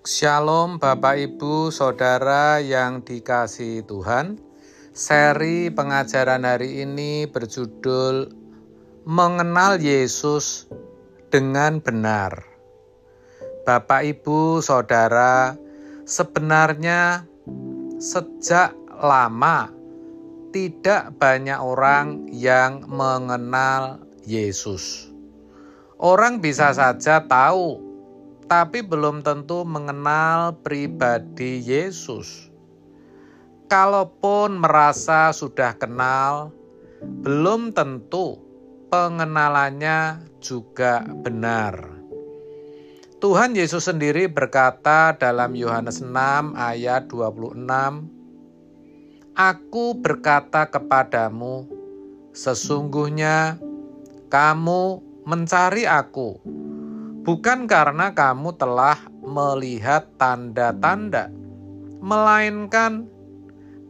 Shalom Bapak Ibu Saudara yang dikasihi Tuhan. Seri pengajaran hari ini berjudul Mengenal Yesus dengan Benar. Bapak Ibu Saudara, sebenarnya sejak lama tidak banyak orang yang mengenal Yesus. Orang bisa saja tahu, tapi belum tentu mengenal pribadi Yesus. Kalaupun merasa sudah kenal, belum tentu pengenalannya juga benar. Tuhan Yesus sendiri berkata dalam Yohanes 6 ayat 26, "Aku berkata kepadamu, sesungguhnya kamu mencari Aku, bukan karena kamu telah melihat tanda-tanda, melainkan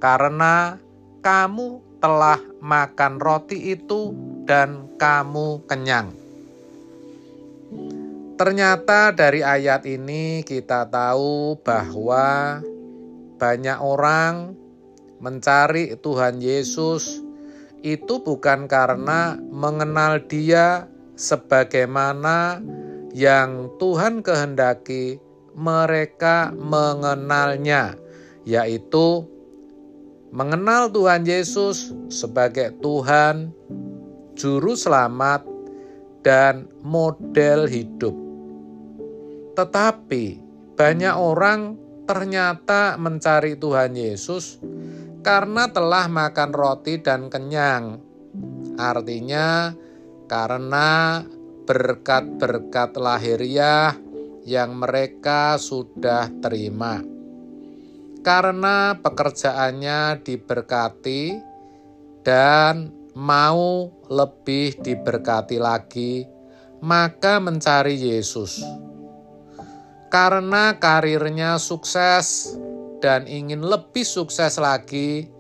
karena kamu telah makan roti itu dan kamu kenyang." Ternyata dari ayat ini kita tahu bahwa banyak orang mencari Tuhan Yesus itu bukan karena mengenal Dia sebagaimana yang Tuhan kehendaki mereka mengenalnya, yaitu mengenal Tuhan Yesus sebagai Tuhan, Juru Selamat, dan model hidup. Tetapi banyak orang ternyata mencari Tuhan Yesus karena telah makan roti dan kenyang. Artinya karena berkat-berkat lahiriah yang mereka sudah terima. Karena pekerjaannya diberkati dan mau lebih diberkati lagi, maka mencari Yesus. Karena karirnya sukses dan ingin lebih sukses lagi,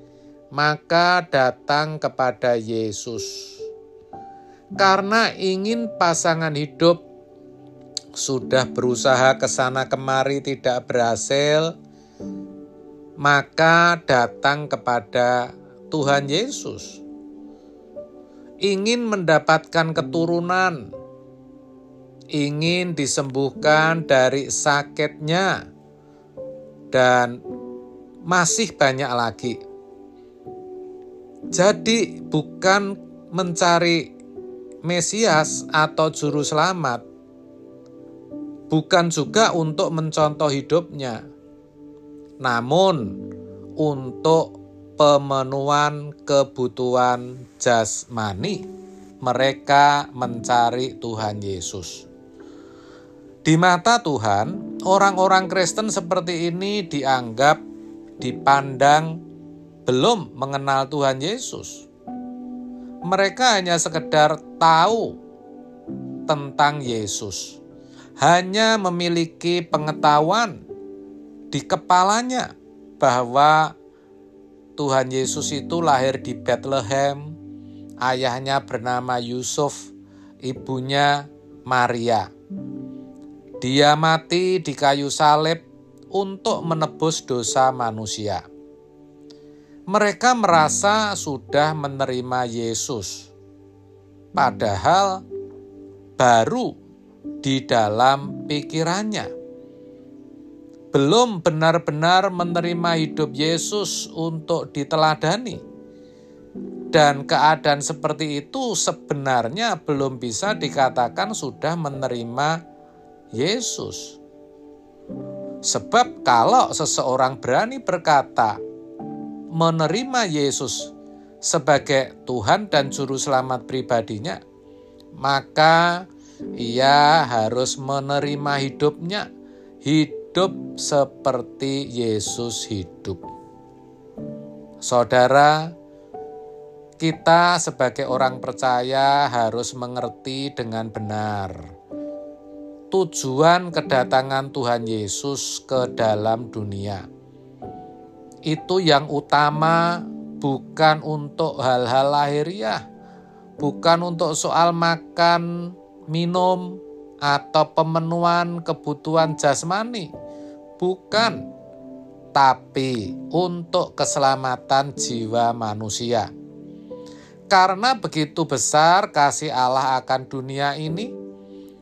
maka datang kepada Yesus. Karena ingin pasangan hidup, sudah berusaha kesana kemari tidak berhasil, maka datang kepada Tuhan Yesus. Ingin mendapatkan keturunan, ingin disembuhkan dari sakitnya, dan masih banyak lagi. Jadi bukan mencari Mesias atau Juru Selamat, bukan juga untuk mencontoh hidupnya, namun untuk pemenuhan kebutuhan jasmani, mereka mencari Tuhan Yesus. Di mata Tuhan, orang-orang Kristen seperti ini dipandang belum mengenal Tuhan Yesus. Mereka hanya sekedar tahu tentang Yesus, hanya memiliki pengetahuan di kepalanya bahwa Tuhan Yesus itu lahir di Bethlehem, ayahnya bernama Yusuf, ibunya Maria. Dia mati di kayu salib untuk menebus dosa manusia. Mereka merasa sudah menerima Yesus, padahal baru di dalam pikirannya. Belum benar-benar menerima hidup Yesus untuk diteladani. Dan keadaan seperti itu sebenarnya belum bisa dikatakan sudah menerima Yesus. Sebab kalau seseorang berani berkata menerima Yesus sebagai Tuhan dan Juru Selamat pribadinya, maka ia harus menerima hidupnya, hidup seperti Yesus hidup. Saudara, kita sebagai orang percaya harus mengerti dengan benar tujuan kedatangan Tuhan Yesus ke dalam dunia. Itu yang utama, bukan untuk hal-hal lahiriah, bukan untuk soal makan, minum, atau pemenuhan kebutuhan jasmani, bukan, tapi untuk keselamatan jiwa manusia. Karena begitu besar kasih Allah akan dunia ini,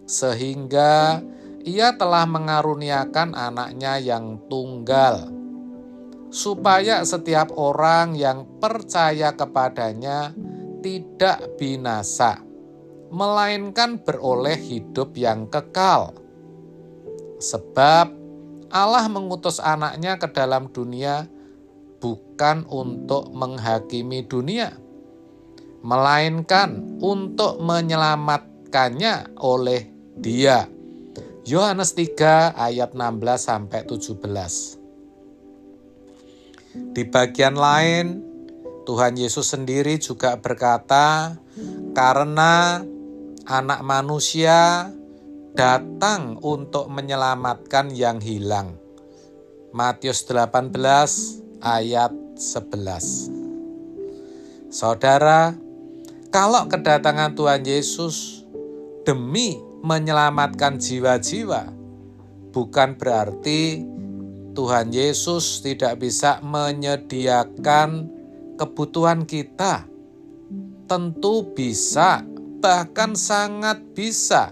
sehingga Ia telah mengaruniakan anaknya yang tunggal, supaya setiap orang yang percaya kepadanya tidak binasa, melainkan beroleh hidup yang kekal. Sebab Allah mengutus anaknya ke dalam dunia bukan untuk menghakimi dunia, melainkan untuk menyelamatkannya oleh Dia. Yohanes 3 ayat 16-17. Di bagian lain, Tuhan Yesus sendiri juga berkata, karena Anak Manusia datang untuk menyelamatkan yang hilang. Matius 18 ayat 11. Saudara, kalau kedatangan Tuhan Yesus demi menyelamatkan jiwa-jiwa, bukan berarti Tuhan Yesus tidak bisa menyediakan kebutuhan kita. Tentu bisa, bahkan sangat bisa,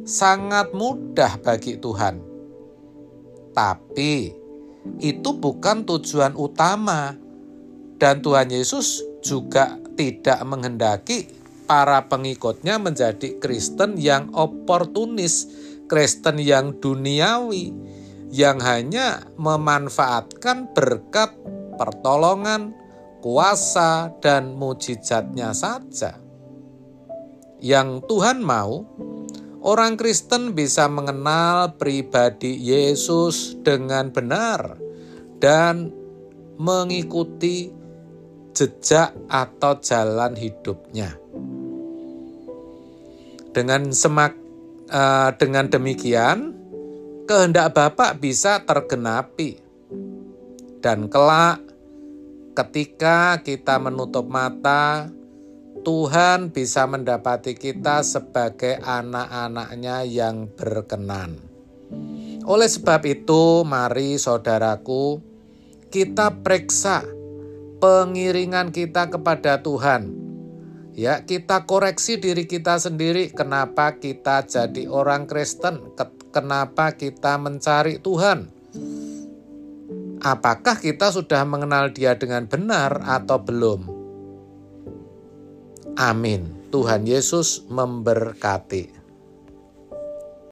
sangat mudah bagi Tuhan. Tapi itu bukan tujuan utama, dan Tuhan Yesus juga tidak menghendaki para pengikutnya menjadi Kristen yang oportunis, Kristen yang duniawi, yang hanya memanfaatkan berkat, pertolongan, kuasa, dan mujizatnya saja. Yang Tuhan mau, orang Kristen bisa mengenal pribadi Yesus dengan benar dan mengikuti jejak atau jalan hidupnya. Dengan demikian, kehendak Bapa bisa tergenapi. Dan kelak, ketika kita menutup mata, Tuhan bisa mendapati kita sebagai anak-anak-Nya yang berkenan. Oleh sebab itu, mari saudaraku, kita periksa pengiringan kita kepada Tuhan. Ya, kita koreksi diri kita sendiri, kenapa kita jadi orang Kristen, kenapa kita mencari Tuhan. Apakah kita sudah mengenal Dia dengan benar atau belum? Amin. Tuhan Yesus memberkati.